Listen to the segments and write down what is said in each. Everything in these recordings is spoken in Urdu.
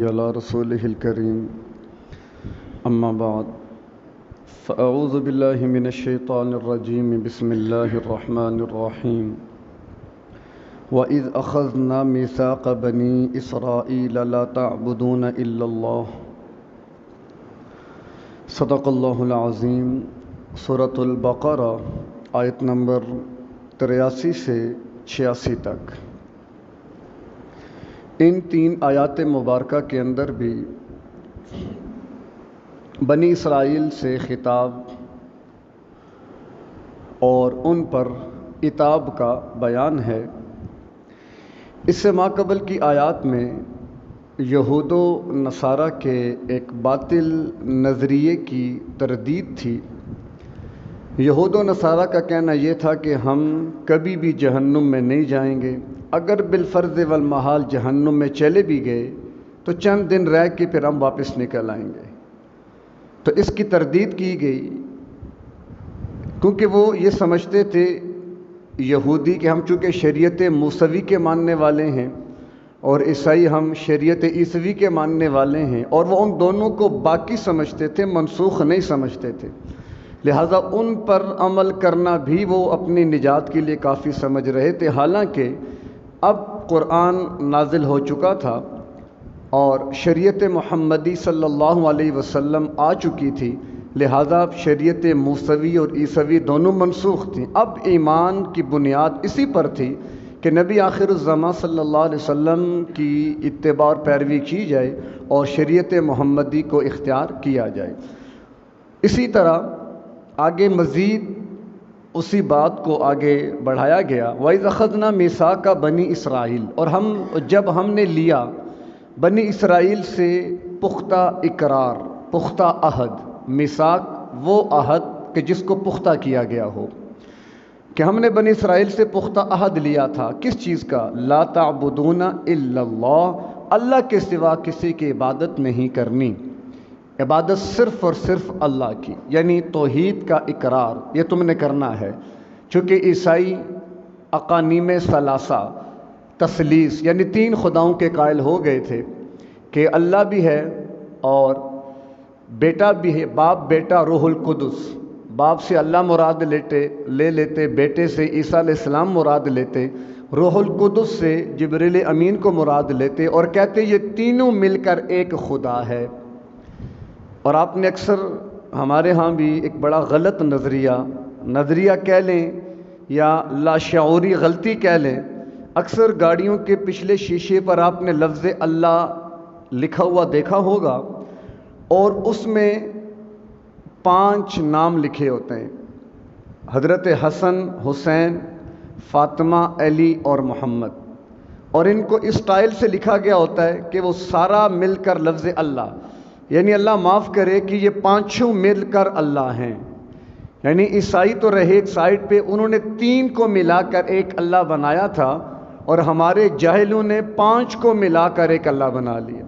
على رسوله الكريم أما بعد فأعوذ بالله من الشيطان الرجيم بسم الله الرحمن الرحيم وإذ أخذنا ميثاق بني إسرائيل لا تعبدون إلا الله صدق الله العظيم سورة البقرہ آیت نمبر 83 سے 86 تک۔ ان تین آیات مبارکہ کے اندر بھی بنی اسرائیل سے خطاب اور ان پر عتاب کا بیان ہے۔ اس سے ماقبل کی آیات میں یہود و نصارہ کے ایک باطل نظریے کی تردید تھی۔ یہود و نصارہ کا کہنا یہ تھا کہ ہم کبھی بھی جہنم میں نہیں جائیں گے، اگر بالفرض والمحال جہنم میں چلے بھی گئے تو چند دن رہ کے پھر ہم واپس نکل آئیں گے۔ تو اس کی تردید کی گئی کیونکہ وہ یہ سمجھتے تھے یہودی کہ ہم چونکہ شریعت موسوی کے ماننے والے ہیں اور عیسائی ہم شریعت عیسوی کے ماننے والے ہیں، اور وہ ان دونوں کو باقی سمجھتے تھے، منسوخ نہیں سمجھتے تھے، لہٰذا ان پر عمل کرنا بھی وہ اپنی نجات کے لیے کافی سمجھ رہے تھے۔ حالانکہ اب قرآن نازل ہو چکا تھا اور شریعت محمدی صلی اللہ علیہ وسلم آ چکی تھی، لہٰذا اب شریعت موسوی اور عیسوی دونوں منسوخ تھیں۔ اب ایمان کی بنیاد اسی پر تھی کہ نبی آخر الزماں صلی اللہ علیہ وسلم کی اتباع اور پیروی کی جائے اور شریعت محمدی کو اختیار کیا جائے۔ اسی طرح آگے مزید اسی بات کو آگے بڑھایا گیا۔ وَإِذْ أَخَذْنَا مِيثَاقَ بَنِي اسرائیل، اور جب ہم نے لیا بنی اسرائیل سے پختہ اقرار، پختہ عہد۔ میثاق وہ عہد کہ جس کو پختہ کیا گیا ہو، کہ ہم نے بنی اسرائیل سے پختہ عہد لیا تھا۔ کس چیز کا؟ لا تعبدون الا اللہ، اللہ کے سوا کسی کی عبادت نہیں کرنی، عبادت صرف اور صرف اللہ کی، یعنی توحید کا اقرار یہ تم نے کرنا ہے۔ چونکہ عیسائی اقانیم ثلاثہ، تثلیث یعنی تین خداؤں کے قائل ہو گئے تھے کہ اللہ بھی ہے اور بیٹا بھی ہے، باپ بیٹا روح القدس، باپ سے اللہ مراد لے لیتے، بیٹے سے عیسیٰ علیہ السلام مراد لیتے، روح القدس سے جبریل امین کو مراد لیتے اور کہتے یہ تینوں مل کر ایک خدا ہے۔ اور آپ نے اکثر ہمارے ہاں بھی ایک بڑا غلط نظریہ کہہ لیں یا لاشعوری غلطی کہہ لیں، اکثر گاڑیوں کے پچھلے شیشے پر آپ نے لفظ اللہ لکھا ہوا دیکھا ہوگا اور اس میں 5 نام لکھے ہوتے ہیں، حضرت حسن، حسین، فاطمہ، علی اور محمد، اور ان کو اس سٹائل سے لکھا گیا ہوتا ہے کہ وہ سارا مل کر لفظ اللہ، یعنی اللہ معاف کرے کہ یہ 5 مل کر اللہ ہیں۔ یعنی عیسائی تو رہے ایک سائڈ پہ، انہوں نے 3 کو ملا کر ایک اللہ بنایا تھا اور ہمارے جاہلوں نے 5 کو ملا کر ایک اللہ بنا لیا۔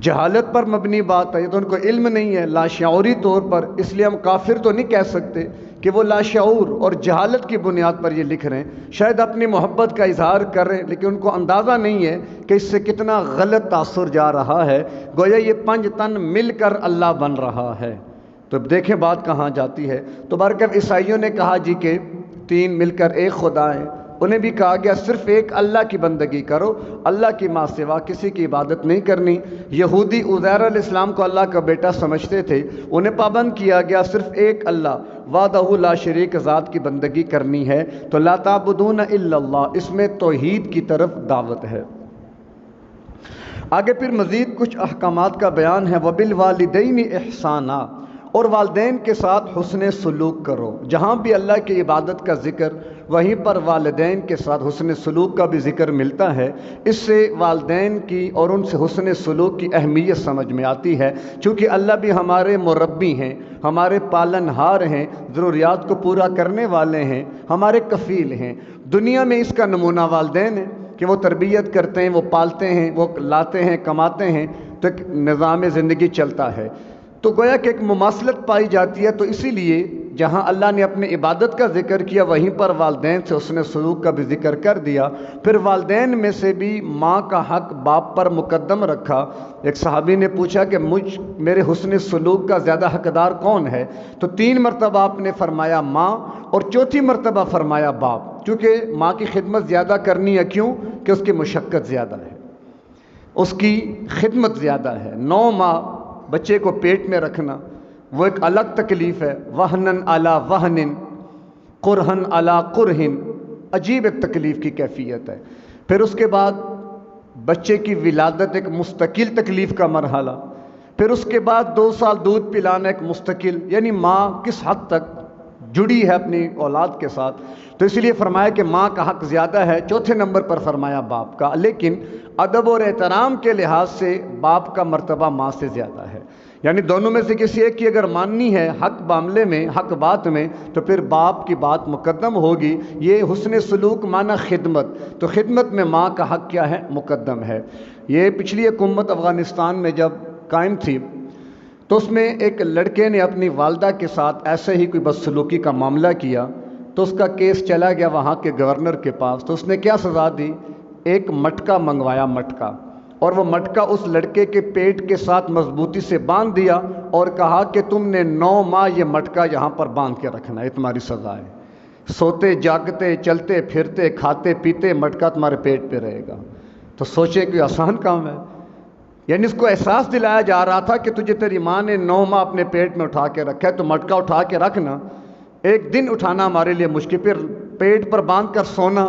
جہالت پر مبنی بات ہے، یہ تو ان کو علم نہیں ہے، لاشعوری طور پر، اس لیے ہم کافر تو نہیں کہہ سکتے کہ وہ لاشعور اور جہالت کی بنیاد پر یہ لکھ رہے ہیں، شاید اپنی محبت کا اظہار کر رہے ہیں لیکن ان کو اندازہ نہیں ہے کہ اس سے کتنا غلط تاثر جا رہا ہے، گویا یہ 5 تن مل کر اللہ بن رہا ہے۔ تو اب دیکھیں بات کہاں جاتی ہے۔ تو برکب عیسائیوں نے کہا جی کہ 3 مل کر ایک خدا ہیں، انہیں بھی کہا گیا صرف ایک اللہ کی بندگی کرو، اللہ کی ماں سوا کسی کی عبادت نہیں کرنی۔ یہودی عزیر علیہ السلام کو اللہ کا بیٹا سمجھتے تھے، انہیں پابند کیا گیا صرف ایک اللہ وحدہ لا شریک ذات کی بندگی کرنی ہے۔ تو لا تعبدون الا اللہ، اس میں توحید کی طرف دعوت ہے۔ آگے پھر مزید کچھ احکامات کا بیان ہے۔ وبالوالدین احسانا، اور والدین کے ساتھ حسن سلوک کرو۔ جہاں بھی اللہ کی عبادت کا ذکر، وہیں پر والدین کے ساتھ حسن سلوک کا بھی ذکر ملتا ہے۔ اس سے والدین کی اور ان سے حسن سلوک کی اہمیت سمجھ میں آتی ہے، چونکہ اللہ بھی ہمارے مربی ہیں، ہمارے پالن ہار ہیں، ضروریات کو پورا کرنے والے ہیں، ہمارے کفیل ہیں۔ دنیا میں اس کا نمونہ والدین ہیں کہ وہ تربیت کرتے ہیں، وہ پالتے ہیں، وہ لاتے ہیں، کماتے ہیں، تو ایک نظام زندگی چلتا ہے۔ تو گویا کہ ایک مماثلت پائی جاتی ہے۔ تو اسی لیے جہاں اللہ نے اپنی عبادت کا ذکر کیا وہیں پر والدین سے حسن سلوک کا بھی ذکر کر دیا. پھر والدین میں سے بھی ماں کا حق باپ پر مقدم رکھا. ایک صحابی نے پوچھا کہ میرے حسن سلوک کا زیادہ حقدار کون ہے؟ تو 3 مرتبہ آپ نے فرمایا ماں، اور 4تھی مرتبہ فرمایا باپ. کیونکہ ماں کی خدمت زیادہ کرنی ہے. کیوں؟ کہ اس کی مشقت زیادہ ہے، اس کی خدمت زیادہ ہے. 9 ماہ بچے کو پیٹ میں رکھنا وہ ایک الگ تکلیف ہے. وہنن علی وہنن، قرہن علی قرہن، عجیب ایک تکلیف کی کیفیت ہے. پھر اس کے بعد بچے کی ولادت ایک مستقل تکلیف کا مرحلہ. پھر اس کے بعد 2 سال دودھ پلانا ایک مستقل، یعنی ماں کس حد تک جڑی ہے اپنی اولاد کے ساتھ. تو اس لیے فرمایا کہ ماں کا حق زیادہ ہے. 4تھے نمبر پر فرمایا باپ کا. لیکن ادب اور احترام کے لحاظ سے باپ کا مرتبہ ماں سے زیادہ ہے. یعنی دونوں میں سے کسی ایک کی اگر ماننی ہے حق معاملے میں، حق بات میں، تو پھر باپ کی بات مقدم ہوگی. یہ حسن سلوک مانا خدمت، تو خدمت میں ماں کا حق کیا ہے؟ مقدم ہے. یہ پچھلی حکومت افغانستان میں جب قائم تھی تو اس میں ایک لڑکے نے اپنی والدہ کے ساتھ ایسے ہی کوئی بدسلوکی کا معاملہ کیا، تو اس کا کیس چلا گیا وہاں کے گورنر کے پاس. تو اس نے کیا سزا دی؟ ایک مٹکا منگوایا، مٹکا، اور وہ مٹکا اس لڑکے کے پیٹ کے ساتھ مضبوطی سے باندھ دیا اور کہا کہ تم نے 9 ماہ یہ مٹکا یہاں پر باندھ کے رکھنا ہے، یہ تمہاری سزا ہے. سوتے جاگتے چلتے پھرتے کھاتے پیتے مٹکا تمہارے پیٹ پہ رہے گا. تو سوچیں کہ آسان کام ہے. یعنی اس کو احساس دلایا جا رہا تھا کہ تجھے تیری ماں نے 9 ماہ اپنے پیٹ میں اٹھا کے رکھا ہے، تو مٹکا اٹھا کے رکھنا. ایک دن اٹھانا ہمارے لیے مشکل، پھر پیٹ پر باندھ کر سونا،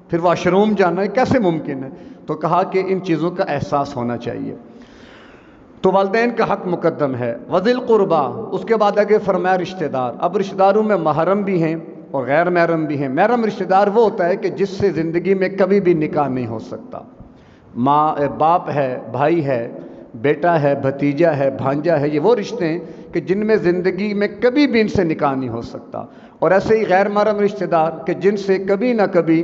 پھر واش روم جانا، یہ کیسے ممکن ہے؟ تو کہا کہ ان چیزوں کا احساس ہونا چاہیے. تو والدین کا حق مقدم ہے. وذی القربا، اس کے بعد آگے فرمایا رشتہ دار. اب رشتہ داروں میں محرم بھی ہیں اور غیر محرم بھی ہیں. محرم رشتہ دار وہ ہوتا ہے کہ جس سے زندگی میں کبھی بھی نکاح نہیں ہو سکتا. ماں، باپ ہے، بھائی ہے، بیٹا ہے، بھتیجا ہے، بھانجا ہے، یہ وہ رشتے ہیں کہ جن میں زندگی میں کبھی بھی ان سے نکاح نہیں ہو سکتا. اور ایسے ہی غیر محرم رشتہ دار کہ جن سے کبھی نہ کبھی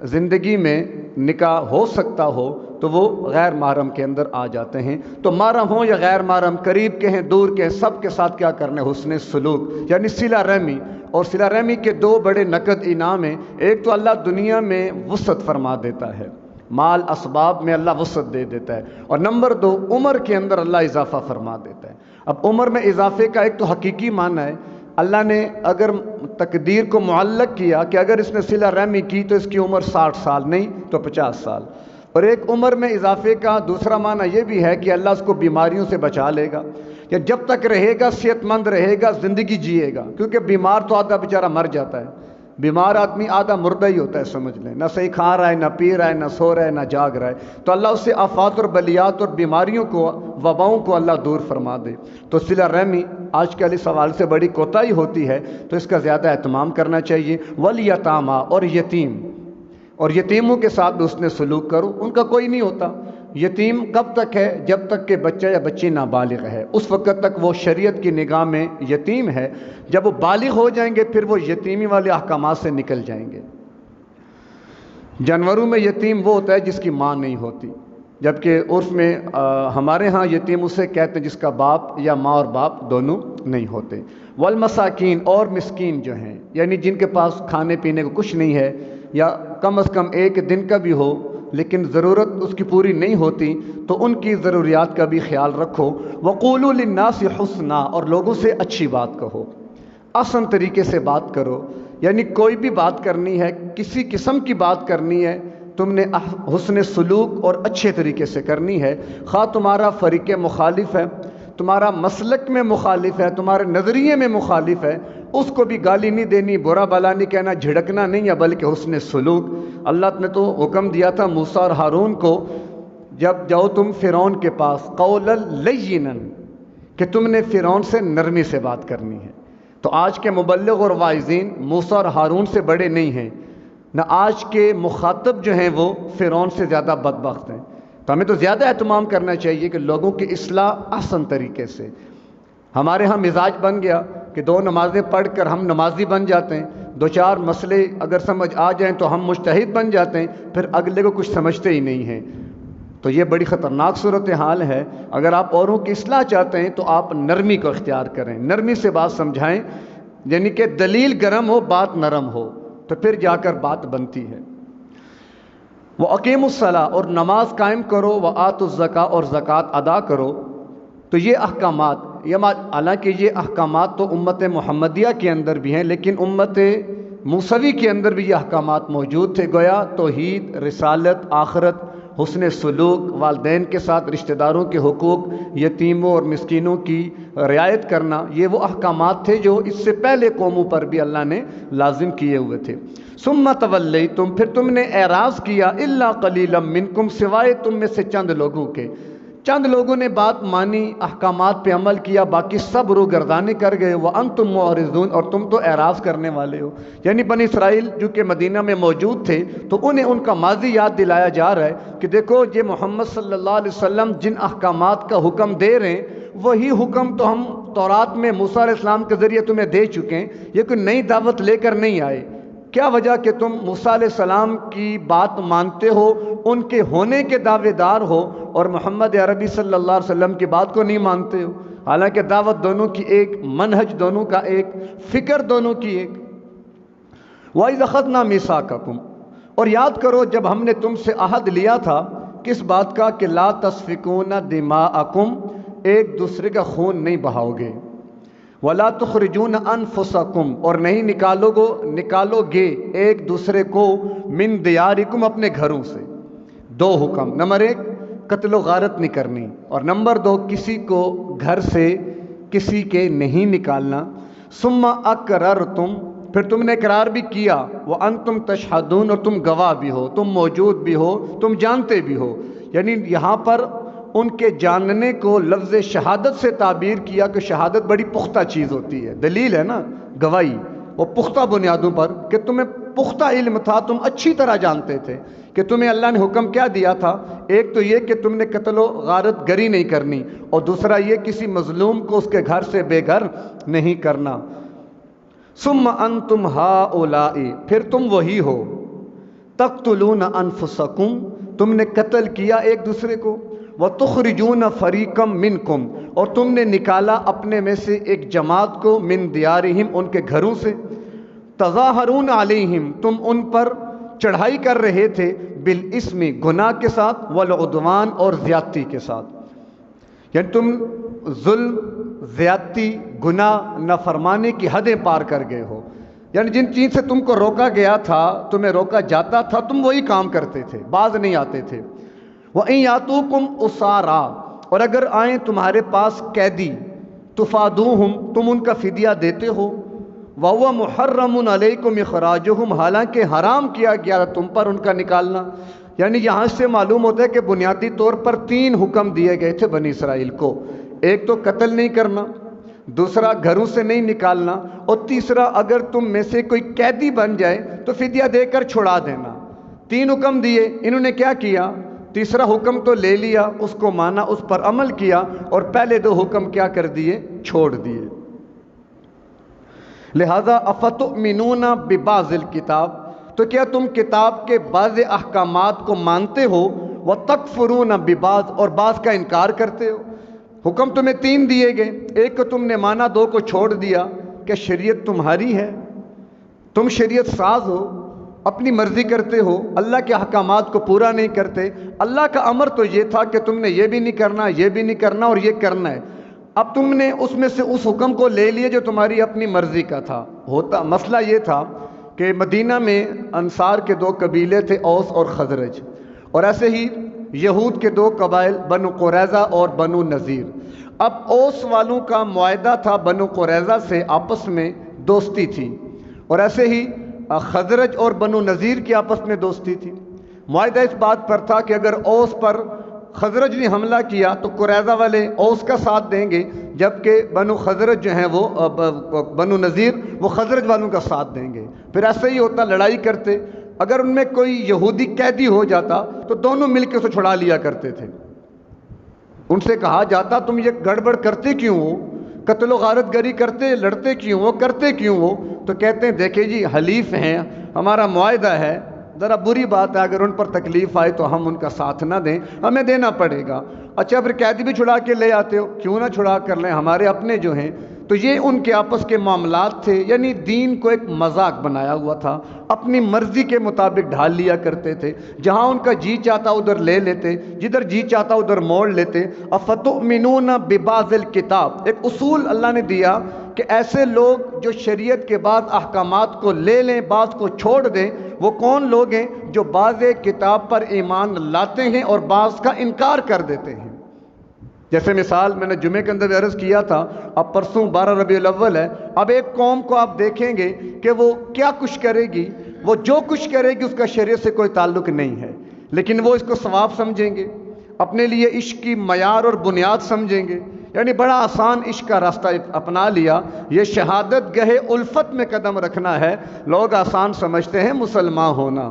زندگی میں نکاح ہو سکتا ہو، تو وہ غیر محرم کے اندر آ جاتے ہیں. تو محرم ہوں یا غیر محرم، قریب کے ہیں دور کے ہیں، سب کے ساتھ کیا کرنا ہے؟ حسن سلوک، یعنی صلہ رحمی. اور صلہ رحمی کے 2 بڑے نقد انعام ہیں. ایک تو اللہ دنیا میں وسعت فرما دیتا ہے، مال اسباب میں اللہ وسعت دے دیتا ہے. اور نمبر 2، عمر کے اندر اللہ اضافہ فرما دیتا ہے. اب عمر میں اضافے کا ایک تو حقیقی معنی ہے، اللہ نے اگر تقدیر کو معلق کیا کہ اگر اس نے صلہ رحمی کی تو اس کی عمر 60 سال نہیں تو 50 سال. اور ایک عمر میں اضافے کا دوسرا معنی یہ بھی ہے کہ اللہ اس کو بیماریوں سے بچا لے گا، یا جب تک رہے گا صحت مند رہے گا زندگی جیے گا. کیونکہ بیمار تو آدھا بیچارہ مر جاتا ہے، بیمار آدمی آدھا مردہ ہی ہوتا ہے، سمجھ لیں. نہ صحیح کھا رہا ہے، نہ پی رہا ہے، نہ سو رہا ہے، نہ جاگ رہا ہے. تو اللہ اس سے آفات اور بلیات اور بیماریوں کو، وباؤں کو اللہ دور فرما دے. تو صلہ رحمی آج کل اس حوالے سے بڑی کوتاہی ہوتی ہے، تو اس کا زیادہ اہتمام کرنا چاہیے. والیتاما، اور یتیم، اور یتیموں کے ساتھ بھی اس نے سلوک کرو. ان کا کوئی نہیں ہوتا. یتیم کب تک ہے؟ جب تک کہ بچہ یا بچی نابالغ ہے، اس وقت تک وہ شریعت کی نگاہ میں یتیم ہے. جب وہ بالغ ہو جائیں گے پھر وہ یتیمی والے احکامات سے نکل جائیں گے. جانوروں میں یتیم وہ ہوتا ہے جس کی ماں نہیں ہوتی، جبکہ عرف میں ہمارے ہاں یتیم اسے کہتے ہیں جس کا باپ یا ماں اور باپ دونوں نہیں ہوتے. والمساکین، اور مسکین جو ہیں، یعنی جن کے پاس کھانے پینے کو کچھ نہیں ہے، یا کم از کم ایک دن کا بھی ہو لیکن ضرورت اس کی پوری نہیں ہوتی، تو ان کی ضروریات کا بھی خیال رکھو. وقولوا للناس حسنا، اور لوگوں سے اچھی بات کہو، آسان طریقے سے بات کرو. یعنی کوئی بھی بات کرنی ہے، کسی قسم کی بات کرنی ہے، تم نے حسن سلوک اور اچھے طریقے سے کرنی ہے. خواہ تمہارا فریق مخالف ہے، تمہارا مسلک میں مخالف ہے، تمہارے نظریے میں مخالف ہے، اس کو بھی گالی نہیں دینی، برا بلا نہیں کہنا، جھڑکنا نہیں ہے، بلکہ حسن سلوک. اللہ نے تو حکم دیا تھا موسیٰ اور ہارون کو، جب جاؤ تم فرعون کے پاس، قولا لینا، کہ تم نے فرعون سے نرمی سے بات کرنی ہے. تو آج کے مبلغ اور واعظین موسیٰ اور ہارون سے بڑے نہیں ہیں، نہ آج کے مخاطب جو ہیں وہ فرعون سے زیادہ بدبخت ہیں. تو ہمیں تو زیادہ اہتمام کرنا چاہیے کہ لوگوں کی اصلاح آسان طریقے سے. ہمارے ہاں مزاج بن گیا کہ 2 نمازیں پڑھ کر ہم نمازی بن جاتے ہیں، 2-4 مسئلے اگر سمجھ آ جائیں تو ہم مجتہد بن جاتے ہیں، پھر اگلے کو کچھ سمجھتے ہی نہیں ہیں. تو یہ بڑی خطرناک صورتحال ہے. اگر آپ اوروں کی اصلاح چاہتے ہیں تو آپ نرمی کو اختیار کریں، نرمی سے بات سمجھائیں. یعنی کہ دلیل گرم ہو، بات نرم ہو، تو پھر جا کر بات بنتی ہے۔ وَأَقِیمُوا الصَّلَاةَ، اور نماز قائم کرو، وَآتُوا الزَّکَاةَ، اور زکوٰۃ ادا کرو۔ تو یہ احکامات، حالانکہ یہ احکامات تو امت محمدیہ کے اندر بھی ہیں، لیکن امت موسوی کے اندر بھی یہ احکامات موجود تھے۔ گویا توحید، رسالت، آخرت، حسن سلوک، والدین کے ساتھ رشتہ داروں کے حقوق، یتیموں اور مسکینوں کی رعایت کرنا، یہ وہ احکامات تھے جو اس سے پہلے قوموں پر بھی اللہ نے لازم کیے ہوئے تھے۔ ثم تولیتم، پھر تم نے اعراض کیا، الا قلیلا منکم، سوائے تم میں سے چند لوگوں کے۔ چند لوگوں نے بات مانی، احکامات پہ عمل کیا، باقی سب روگردانی کر گئے۔ وانتم معرضون، اور تم تو اعراض کرنے والے ہو۔ یعنی بنی اسرائیل جو کہ مدینہ میں موجود تھے، تو انہیں ان کا ماضی یاد دلایا جا رہا ہے کہ دیکھو یہ محمد صلی اللہ علیہ وسلم جن احکامات کا حکم دے رہے ہیں، وہی حکم تو ہم تورات میں موسیٰ علیہ السلام کے ذریعے تمہیں دے چکے ہیں، یہ کوئی نئی دعوت لے کر نہیں آئے۔ کیا وجہ کہ تم موسیٰ علیہ السلام کی بات مانتے ہو، ان کے ہونے کے دعوے دار ہو، اور محمد عربی صلی اللہ علیہ وسلم کی بات کو نہیں مانتے ہو؟ حالانکہ دعوت دونوں کی ایک، منہج دونوں کا ایک، فکر دونوں کی ایک۔ وَإِذْ أَخَذْنَا مِيثَاقَكُمْ، اور یاد کرو جب ہم نے تم سے عہد لیا تھا، کس بات کا؟ کہ لا تسفکون دماءکم، ایک دوسرے کا خون نہیں بہاؤ گے، ولا تخرجون انفسکم، اور نہیں نکالو گے ایک دوسرے کو، من دیارکم، اپنے گھروں سے۔ دو حکم، نمبر 1 قتل و غارت نہیں کرنی، اور نمبر 2 کسی کو گھر سے کسی کے نہیں نکالنا۔ ثم اقررتم، پھر تم نے اقرار بھی کیا، وانتم تشہدون، اور تم گواہ بھی ہو، تم موجود بھی ہو، تم جانتے بھی ہو۔ یعنی یہاں پر ان کے جاننے کو لفظ شہادت سے تعبیر کیا کہ شہادت بڑی پختہ چیز ہوتی ہے، دلیل ہے نا گواہی، وہ پختہ بنیادوں پر، کہ تمہیں پختہ علم تھا، تم اچھی طرح جانتے تھے کہ تمہیں اللہ نے حکم کیا دیا تھا۔ ایک تو یہ کہ تم نے قتل و غارت گری نہیں کرنی، اور دوسرا یہ کسی مظلوم کو اس کے گھر سے بے گھر نہیں کرنا۔ ثم انتم ہؤلاء، پھر تم وہی ہو، تقتلون انفسکم، تم نے قتل کیا ایک دوسرے کو، وَتُخْرِجُونَ فَرِيقًا مِّنْكُمْ، اور تم نے نکالا اپنے میں سے ایک جماعت کو، مِن دیارہم، ان کے گھروں سے، تظاہرون علیہم، تم ان پر چڑھائی کر رہے تھے، بالاسم، گناہ کے ساتھ، والعدوان، اور زیادتی کے ساتھ۔ یعنی تم ظلم، زیادتی، گناہ، نافرمانی کی حدیں پار کر گئے ہو۔ یعنی جن چیز سے تم کو روکا گیا تھا، تمہیں روکا جاتا تھا، تم وہی کام کرتے تھے، باز نہیں آتے تھے۔ وَإِن يَأْتُوكُمْ أُسَارَىٰ، اور اگر آئیں تمہارے پاس قیدی، تُفَادُوهُمْ، تم ان کا فدیہ دیتے ہو، وَهُوَ مُحَرَّمٌ عَلَيْكُمْ إِخْرَاجُهُمْ، حالانکہ حرام کیا گیا تم پر ان کا نکالنا۔ یعنی یہاں سے معلوم ہوتا ہے کہ بنیادی طور پر 3 حکم دیے گئے تھے بنی اسرائیل کو۔ ایک تو قتل نہیں کرنا، دوسرا گھروں سے نہیں نکالنا، اور تیسرا اگر تم میں سے کوئی قیدی بن جائے تو فدیہ دے کر چھڑا دینا۔ 3 حکم دیے، انہوں نے کیا کیا؟ تیسرا حکم تو لے لیا، اس کو مانا، اس پر عمل کیا، اور پہلے 2 حکم کیا کر دیے؟ چھوڑ دیے۔ لہذا افتؤمنون ببعض الکتاب، تو کیا تم کتاب کے بعض احکامات کو مانتے ہو، وتکفرون ببعض، اور بعض کا انکار کرتے ہو۔ حکم تمہیں 3 دیے گئے، ایک کو تم نے مانا، 2 کو چھوڑ دیا۔ کہ شریعت تمہاری ہے، تم شریعت ساز ہو، اپنی مرضی کرتے ہو، اللہ کے احکامات کو پورا نہیں کرتے۔ اللہ کا امر تو یہ تھا کہ تم نے یہ بھی نہیں کرنا، یہ بھی نہیں کرنا، اور یہ کرنا ہے۔ اب تم نے اس میں سے اس حکم کو لے لیے جو تمہاری اپنی مرضی کا تھا۔ مسئلہ یہ تھا کہ مدینہ میں انصار کے 2 قبیلے تھے، اوس اور خزرج، اور ایسے ہی یہود کے 2 قبائل، بنو قریظہ اور بنو نذیر۔ اب اوس والوں کا معاہدہ تھا بنو قریظہ سے، آپس میں دوستی تھی، اور ایسے ہی خزرج اور بنو نذیر کی آپس میں دوستی تھی۔ معاہدہ اس بات پر تھا کہ اگر اوس پر خزرج نے حملہ کیا تو قریظہ والے اوس کا ساتھ دیں گے، جبکہ بنو خزرج جو ہیں وہ بنو نذیر وہ خزرج والوں کا ساتھ دیں گے۔ پھر ایسے ہی ہوتا، لڑائی کرتے، اگر ان میں کوئی یہودی قیدی ہو جاتا تو دونوں مل کے اسے چھڑا لیا کرتے تھے۔ ان سے کہا جاتا تم یہ گڑبڑ کرتے کیوں ہو، قتل و غارت گری کرتے، لڑتے کیوں ہو، کرتے کیوں ہو؟ تو کہتے ہیں دیکھیں جی حلیف ہیں، ہمارا معاہدہ ہے، ذرا بری بات ہے اگر ان پر تکلیف آئے تو ہم ان کا ساتھ نہ دیں، ہمیں دینا پڑے گا۔ اچھا پھر قیدی بھی چھڑا کے لے آتے ہو، کیوں نہ چھڑا کر لیں، ہمارے اپنے جو ہیں۔ تو یہ ان کے آپس کے معاملات تھے، یعنی دین کو ایک مذاق بنایا ہوا تھا، اپنی مرضی کے مطابق ڈھال لیا کرتے تھے، جہاں ان کا جی چاہتا ادھر لے لیتے، جدھر جی چاہتا ادھر موڑ لیتے۔ افتؤمنون ببعض الکتاب، ایک اصول اللہ نے دیا کہ ایسے لوگ جو شریعت کے بعض احکامات کو لے لیں، بعض کو چھوڑ دیں، وہ کون لوگ ہیں؟ جو بعض کتاب پر ایمان لاتے ہیں اور بعض کا انکار کر دیتے ہیں۔ جیسے مثال میں نے جمعے کے اندر عرض کیا تھا، اب پرسوں 12 ربیع الاول ہے، اب ایک قوم کو آپ دیکھیں گے کہ وہ کیا کچھ کرے گی، وہ جو کچھ کرے گی اس کا شریعت سے کوئی تعلق نہیں ہے، لیکن وہ اس کو ثواب سمجھیں گے، اپنے لیے عشق کی معیار اور بنیاد سمجھیں گے، یعنی بڑا آسان عشق کا راستہ اپنا لیا۔ یہ شہادت گہے الفت میں قدم رکھنا ہے، لوگ آسان سمجھتے ہیں مسلمان ہونا،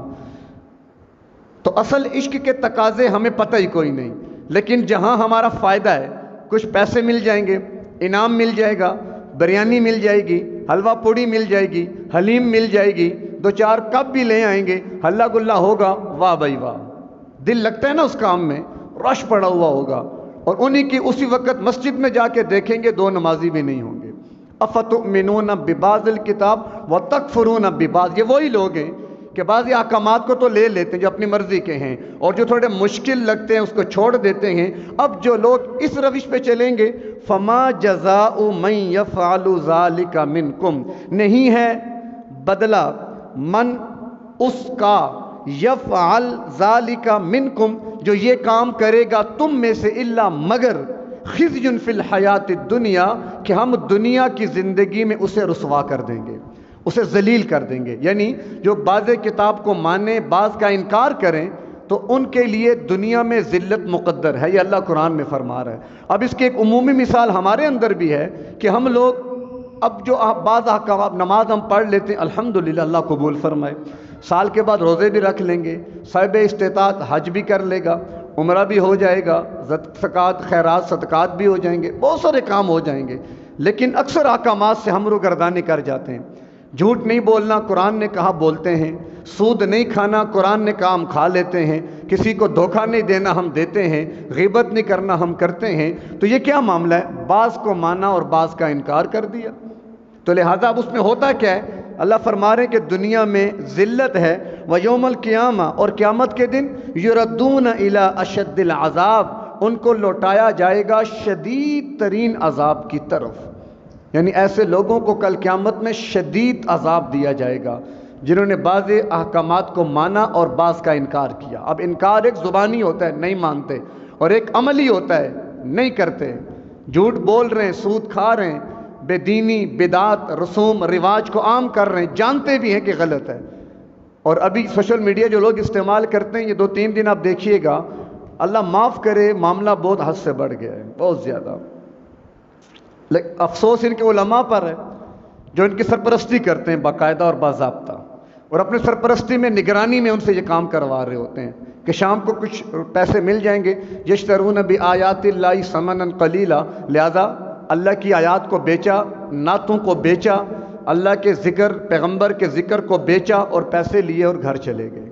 تو اصل عشق کے تقاضے ہمیں پتہ ہی کوئی نہیں، لیکن جہاں ہمارا فائدہ ہے، کچھ پیسے مل جائیں گے، انعام مل جائے گا، بریانی مل جائے گی، حلوہ پوڑی مل جائے گی، حلیم مل جائے گی، دو چار کپ بھی لے آئیں گے، ہلہ گلا ہوگا، واہ بھائی واہ، دل لگتا ہے نا اس کام میں، رش پڑا ہوا ہوگا، اور انہی کی اسی وقت مسجد میں جا کے دیکھیں گے 2 نمازی بھی نہیں ہوں گے۔ افتؤمنون ببعض الکتاب وتکفرون ببعض، یہ وہی لوگ ہیں کہ بعض احکامات کو تو لے لیتے ہیں جو اپنی مرضی کے ہیں، اور جو تھوڑے مشکل لگتے ہیں اس کو چھوڑ دیتے ہیں۔ اب جو لوگ اس روش پہ چلیں گے، فما جزاء من یفعل ذلک منکم، نہیں ہے بدلہ من اس کا، یفعل ذلک منکم جو یہ کام کرے گا تم میں سے، الا مگر خزی فی الحیات الدنیا، کہ ہم دنیا کی زندگی میں اسے رسوا کر دیں گے، اسے ذلیل کر دیں گے۔ یعنی جو بعض کتاب کو مانیں، بعض کا انکار کریں، تو ان کے لیے دنیا میں ذلت مقدر ہے، یہ اللہ قرآن میں فرما رہا ہے۔ اب اس کی ایک عمومی مثال ہمارے اندر بھی ہے کہ ہم لوگ اب جو بعض احکامات، نماز ہم پڑھ لیتے ہیں، الحمدللہ اللہ قبول فرمائے، سال کے بعد روزے بھی رکھ لیں گے، صاحب استطاعت حج بھی کر لے گا، عمرہ بھی ہو جائے گا، زکوٰۃ خیرات صدقات بھی ہو جائیں گے، بہت سارے کام ہو جائیں گے، لیکن اکثر احکامات سے ہم روگردانی کر جاتے ہیں۔ جھوٹ نہیں بولنا، قرآن نے کہا بولتے ہیں، سود نہیں کھانا، قرآن نے کہا ہم کھا لیتے ہیں، کسی کو دھوکہ نہیں دینا ہم دیتے ہیں، غیبت نہیں کرنا ہم کرتے ہیں، تو یہ کیا معاملہ ہے؟ بعض کو مانا اور بعض کا انکار کر دیا، تو لہٰذا اب اس میں ہوتا کیا ہے؟ اللہ فرما رہے ہیں کہ دنیا میں ذلت ہے، وَيَوْمَ الْقِيَامَةِ، اور قیامت کے دن يُرَدُّونَ إِلَىٰ أَشَدِّ الْعَذَابِ، ان کو لوٹایا جائے گا شدید ترین عذاب کی طرف، یعنی ایسے لوگوں کو کل قیامت میں شدید عذاب دیا جائے گا جنہوں نے بعض احکامات کو مانا اور بعض کا انکار کیا۔ اب انکار ایک زبانی ہوتا ہے، نہیں مانتے، اور ایک عملی ہوتا ہے، نہیں کرتے، جھوٹ بول رہے ہیں، سود کھا رہے ہیں، بے دینی، بدعات، رسوم رواج کو عام کر رہے ہیں، جانتے بھی ہیں کہ غلط ہے۔ اور ابھی سوشل میڈیا جو لوگ استعمال کرتے ہیں، یہ 2-3 دن آپ دیکھیے گا، اللہ معاف کرے، معاملہ بہت حد سے بڑھ گیا ہے، بہت زیادہ۔ لیکن افسوس ان کے علماء پر ہے جو ان کی سرپرستی کرتے ہیں باقاعدہ اور باضابطہ، اور اپنے سرپرستی میں، نگرانی میں ان سے یہ کام کروا رہے ہوتے ہیں کہ شام کو کچھ پیسے مل جائیں گے، یشترون بآیات اللہ ثمنا قلیلا، لہذا اللہ کی آیات کو بیچا، نعتوں کو بیچا، اللہ کے ذکر، پیغمبر کے ذکر کو بیچا اور پیسے لیے اور گھر چلے گئے۔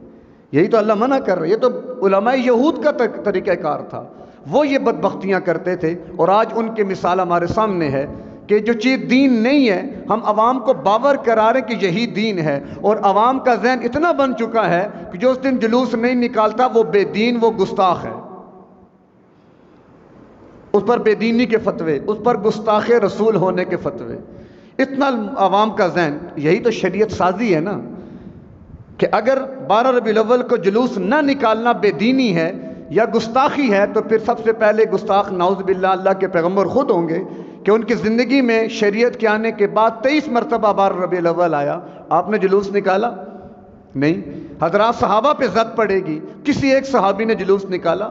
یہی تو اللہ منع کر رہے، یہ تو علماء یہود کا طریقہ کار تھا، وہ یہ بدبختیاں کرتے تھے، اور آج ان کی مثال ہمارے سامنے ہے کہ جو چیز دین نہیں ہے ہم عوام کو باور کرا رہے ہیں کہ یہی دین ہے، اور عوام کا ذہن اتنا بن چکا ہے کہ جو اس دن جلوس نہیں نکالتا وہ بے دین، وہ گستاخ ہے، اس پر بے دینی کے فتوے، اس پر گستاخ رسول ہونے کے فتوے، اتنا عوام کا ذہن۔ یہی تو شریعت سازی ہے نا، کہ اگر 12 ربیع الاول کو جلوس نہ نکالنا بے دینی ہے یا گستاخی ہے، تو پھر سب سے پہلے گستاخ نعوذ باللہ اللہ کے پیغمبر خود ہوں گے، کہ ان کی زندگی میں شریعت کے آنے کے بعد 23 مرتبہ 12 ربیع الاول آیا، آپ نے جلوس نکالا نہیں؟ حضرات صحابہ پہ زد پڑے گی، کسی ایک صحابی نے جلوس نکالا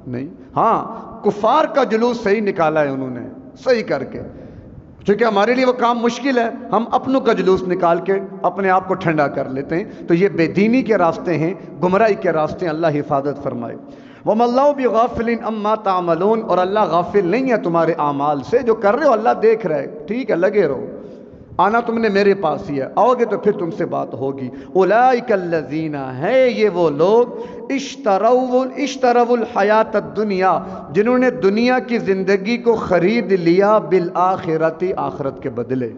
نہیں؟ ہاں، کفار کا جلوس صحیح نکالا ہے انہوں نے، صحیح کر کے، چونکہ ہمارے لیے وہ کام مشکل ہے، ہم اپنوں کا جلوس نکال کے اپنے آپ کو ٹھنڈا کر لیتے ہیں، تو یہ بے دینی کے راستے ہیں، گمراہی کے راستے ہیں، اللہ حفاظت فرمائے۔ وَمَا اللَّهُ بِغَافِلٍ عَمَّا تَعْمَلُونَ، اور اللہ غافل نہیں ہے تمہارے اعمال سے، جو کر رہے ہو اللہ دیکھ رہا ہے، ٹھیک ہے لگے رہو، آنا تم نے میرے پاس ہی ہے، آؤ گے تو پھر تم سے بات ہوگی۔ اولئک الذین، ہے یہ وہ لوگ، اشتروا الحیات الدنیا، جنہوں نے دنیا کی زندگی کو خرید لیا، بالآخرت، آخرت کے بدلے۔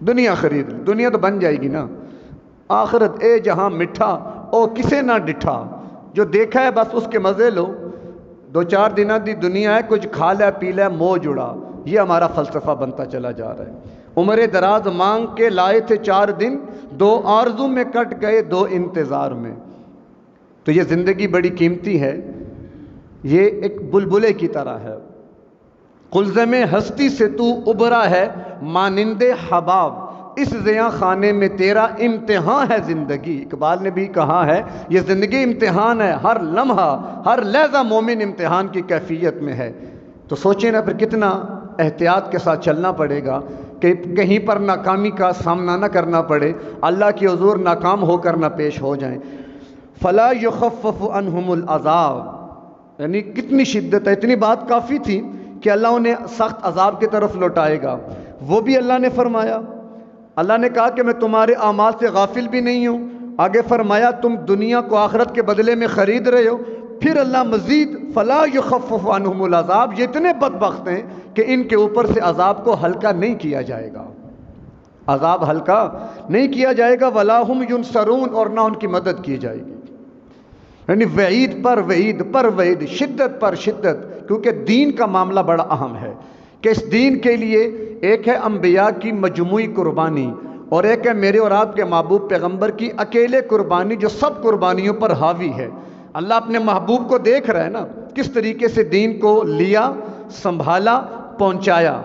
دنیا خرید لی، دنیا تو بن جائے گی نا، آخرت اے جہاں مٹھا او کسے نہ ڈٹھا، جو دیکھا ہے بس اس کے مزے لو، دو چار دنوں دی دنیا ہے، کچھ کھا لے پی لے موج اڑا، یہ ہمارا فلسفہ بنتا چلا جا رہا ہے۔ عمر دراز مانگ کے لائے تھے 4 دن، 2 آرزو میں کٹ گئے 2 انتظار میں۔ تو یہ زندگی بڑی قیمتی ہے، یہ ایک بلبلے کی طرح ہے، قلزم ہستی سے تو ابھرا ہے مانند حباب، اس زیاں خانے میں تیرا امتحان ہے زندگی۔ اقبال نے بھی کہا ہے یہ زندگی امتحان ہے، ہر لمحہ ہر لحظہ مومن امتحان کی کیفیت میں ہے۔ تو سوچیں نا پھر کتنا احتیاط کے ساتھ چلنا پڑے گا کہ کہیں پر ناکامی کا سامنا نہ کرنا پڑے، اللہ کی حضور ناکام ہو کر نہ پیش ہو جائیں۔ فلا یخفف عنہم العذاب، یعنی کتنی شدت ہے، اتنی بات کافی تھی کہ اللہ انہیں سخت عذاب کی طرف لوٹائے گا، وہ بھی اللہ نے فرمایا۔ اللہ نے کہا کہ میں تمہارے اعمال سے غافل بھی نہیں ہوں، آگے فرمایا تم دنیا کو آخرت کے بدلے میں خرید رہے ہو، پھر اللہ مزید فلا یخفف عنہم العذاب، یہ اتنے بدبخت ہیں کہ ان کے اوپر سے عذاب کو ہلکا نہیں کیا جائے گا، عذاب ہلکا نہیں کیا جائے گا، ولا ہم ینصرون، اور نہ ان کی مدد کی جائے گی۔ یعنی وعید پر وعید پر وعید، شدت پر شدت، کیونکہ دین کا معاملہ بڑا اہم ہے کہ اس دین کے لیے ایک ہے انبیاء کی مجموعی قربانی، اور ایک ہے میرے اور آپ کے محبوب پیغمبر کی اکیلے قربانی جو سب قربانیوں پر حاوی ہے۔ اللہ اپنے محبوب کو دیکھ رہا ہے نا کس طریقے سے دین کو لیا، سنبھالا، پہنچایا،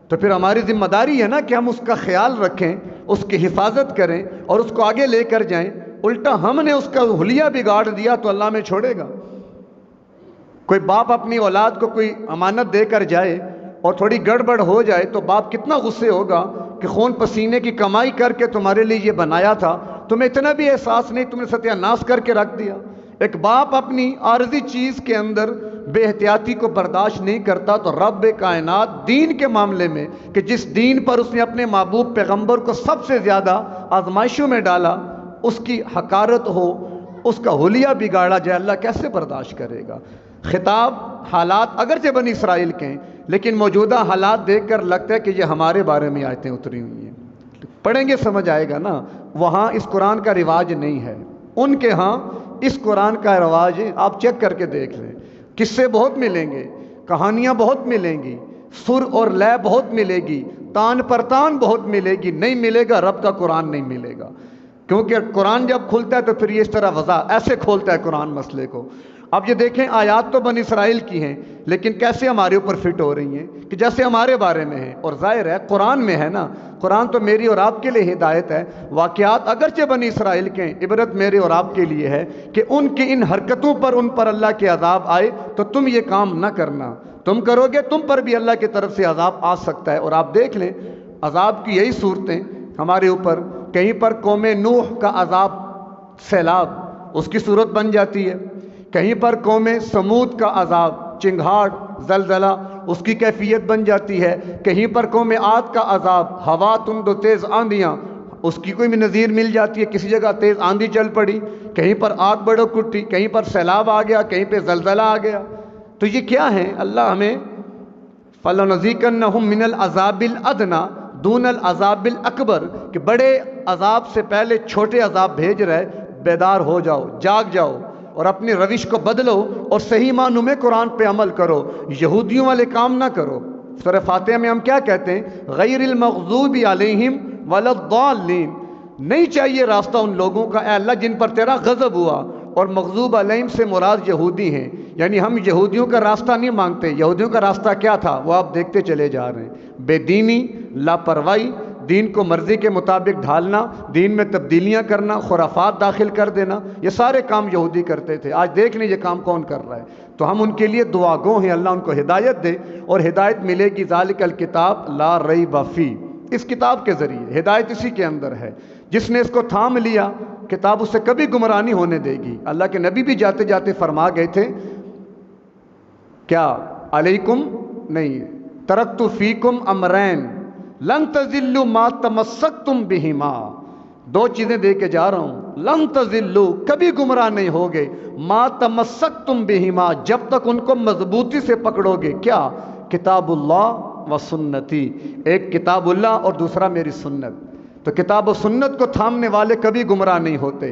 تو پھر ہماری ذمہ داری ہے نا کہ ہم اس کا خیال رکھیں، اس کی حفاظت کریں اور اس کو آگے لے کر جائیں۔ الٹا ہم نے اس کا حلیہ بگاڑ دیا تو اللہ میں چھوڑے گا؟ کوئی باپ اپنی اولاد کو کوئی امانت دے کر جائے اور تھوڑی گڑبڑ ہو جائے تو باپ کتنا غصے ہوگا کہ خون پسینے کی کمائی کر کے تمہارے لیے یہ بنایا تھا، تمہیں اتنا بھی احساس نہیں، تم نے ستیہ ناش کر کے رکھ دیا۔ ایک باپ اپنی عارضی چیز کے اندر بے احتیاطی کو برداشت نہیں کرتا، تو رب کائنات دین کے معاملے میں کہ جس دین پر اس نے اپنے محبوب پیغمبر کو سب سے زیادہ آزمائشوں میں ڈالا، اس کی حقارت ہو، اس کا حلیہ بگاڑا جائے، اللہ کیسے برداشت کرے گا؟ خطاب حالات اگرچہ بنی اسرائیل کے ہیں، لیکن موجودہ حالات دیکھ کر لگتا ہے کہ یہ ہمارے بارے میں آیتیں اتری ہوئی ہیں، پڑھیں گے سمجھ آئے گا نا۔ وہاں اس قرآن کا رواج نہیں ہے، ان کے ہاں اس قرآن کا رواج ہے، آپ چیک کر کے دیکھ لیں، قصے بہت ملیں گے، کہانیاں بہت ملیں گی، سر اور لے بہت ملے گی، تان پر تان بہت ملے گی، نہیں ملے گا رب کا قرآن نہیں ملے گا، کیونکہ قرآن جب کھلتا ہے تو پھر یہ اس طرح وضاح ایسے کھولتا ہے قرآن مسئلے کو۔ اب یہ دیکھیں آیات تو بنی اسرائیل کی ہیں لیکن کیسے ہمارے اوپر فٹ ہو رہی ہیں کہ جیسے ہمارے بارے میں ہیں، اور ظاہر ہے قرآن میں ہے نا، قرآن تو میری اور آپ کے لیے ہدایت ہے۔ واقعات اگرچہ بنی اسرائیل کے ہیں، عبرت میرے اور آپ کے لیے ہے کہ ان کی ان حرکتوں پر ان پر اللہ کے عذاب آئے تو تم یہ کام نہ کرنا، تم کرو گے تم پر بھی اللہ کی طرف سے عذاب آ سکتا ہے۔ اور آپ دیکھ لیں عذاب کی یہی صورتیں ہمارے اوپر، کہیں پر قوم نوح کا عذاب سیلاب اس کی صورت بن جاتی ہے، کہیں پر قوم سمود کا عذاب چنگھاڑ زلزلہ اس کی کیفیت بن جاتی ہے، کہیں پر قوم عاد کا عذاب ہوا تند و تیز آندیاں اس کی کوئی بھی نظیر مل جاتی ہے، کسی جگہ تیز آندھی چل پڑی، کہیں پر آگ بڑک اٹھی، کہیں پر سیلاب آ گیا، کہیں پہ زلزلہ آ گیا۔ تو یہ کیا ہے؟ اللہ ہمیں فَلَنُذِيقَنَّهُم مِّنَ الْعَذَابِ الْأَدْنَىٰ دُونَ الْعَذَابِ الْأَكْبَرِ کہ بڑے عذاب سے پہلے چھوٹے عذاب بھیج رہے، بیدار ہو جاؤ، جاگ جاؤ اور اپنی روش کو بدلو اور صحیح معنوں میں قرآن پہ عمل کرو، یہودیوں والے کام نہ کرو۔ سورہ فاتحہ میں ہم کیا کہتے ہیں؟ غیر المغضوب علیہم ولا الضالین، نہیں چاہیے راستہ ان لوگوں کا اے اللہ جن پر تیرا غضب ہوا، اور مغضوب علیہم سے مراد یہودی ہیں، یعنی ہم یہودیوں کا راستہ نہیں مانگتے۔ یہودیوں کا راستہ کیا تھا وہ آپ دیکھتے چلے جا رہے ہیں، بے دینی، لاپرواہی، دین کو مرضی کے مطابق ڈھالنا، دین میں تبدیلیاں کرنا، خرافات داخل کر دینا، یہ سارے کام یہودی کرتے تھے۔ آج دیکھ لیں یہ کام کون کر رہا ہے، تو ہم ان کے لیے دعا گو ہیں، اللہ ان کو ہدایت دے، اور ہدایت ملے گی ذالک الکتاب لا ریب فیہ، اس کتاب کے ذریعے ہدایت اسی کے اندر ہے۔ جس نے اس کو تھام لیا کتاب اسے کبھی گمراہ نہیں ہونے دے گی۔ اللہ کے نبی بھی جاتے جاتے فرما گئے تھے کیا علیکم نہیں ترکت فیکم امرین لن تضلوا ما تمسکتم بہما، دو چیزیں دے کے جا رہا ہوں، لن تضلوا کبھی گمراہ نہیں ہوگے، ما تمسکتم بہما جب تک ان کو مضبوطی سے پکڑو گے، کیا؟ کتاب اللہ و سنتی، ایک کتاب اللہ اور دوسرا میری سنت، تو کتاب و سنت کو تھامنے والے کبھی گمراہ نہیں ہوتے۔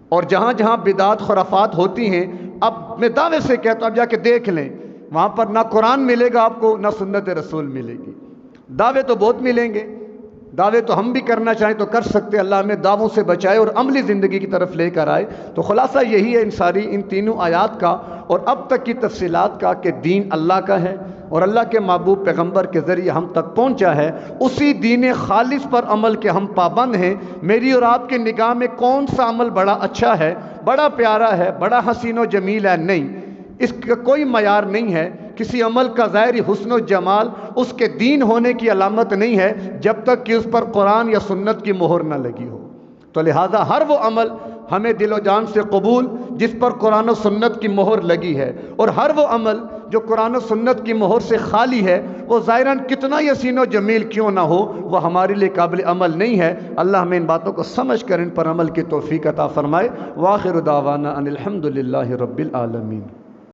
اور جہاں جہاں بدعات خرافات ہوتی ہیں، اب میں دعوے سے کہتا ہوں اب جا کے دیکھ لیں، وہاں پر نہ قرآن ملے گا آپ کو، نہ سنت رسول ملے گی۔ دعوے تو بہت ملیں گے، دعوے تو ہم بھی کرنا چاہیں تو کر سکتے، اللہ ہمیں دعووں سے بچائے اور عملی زندگی کی طرف لے کر آئے۔ تو خلاصہ یہی ہے ان تینوں آیات کا اور اب تک کی تفصیلات کا کہ دین اللہ کا ہے اور اللہ کے محبوب پیغمبر کے ذریعے ہم تک پہنچا ہے، اسی دین خالص پر عمل کے ہم پابند ہیں۔ میری اور آپ کے نگاہ میں کون سا عمل بڑا اچھا ہے، بڑا پیارا ہے، بڑا حسین و جمیل ہے؟ نہیں، اس کا کوئی معیار نہیں ہے۔ کسی عمل کا ظاہری حسن و جمال اس کے دین ہونے کی علامت نہیں ہے جب تک کہ اس پر قرآن یا سنت کی مہر نہ لگی ہو۔ تو لہٰذا ہر وہ عمل ہمیں دل و جان سے قبول جس پر قرآن و سنت کی مہر لگی ہے، اور ہر وہ عمل جو قرآن و سنت کی مہر سے خالی ہے، وہ ظاہراً کتنا ہی حسین و جمیل کیوں نہ ہو، وہ ہمارے لیے قابل عمل نہیں ہے۔ اللہ ہمیں ان باتوں کو سمجھ کر ان پر عمل کی توفیق عطا فرمائے۔ وآخر دعوانا ان الحمد للہ رب العالمین۔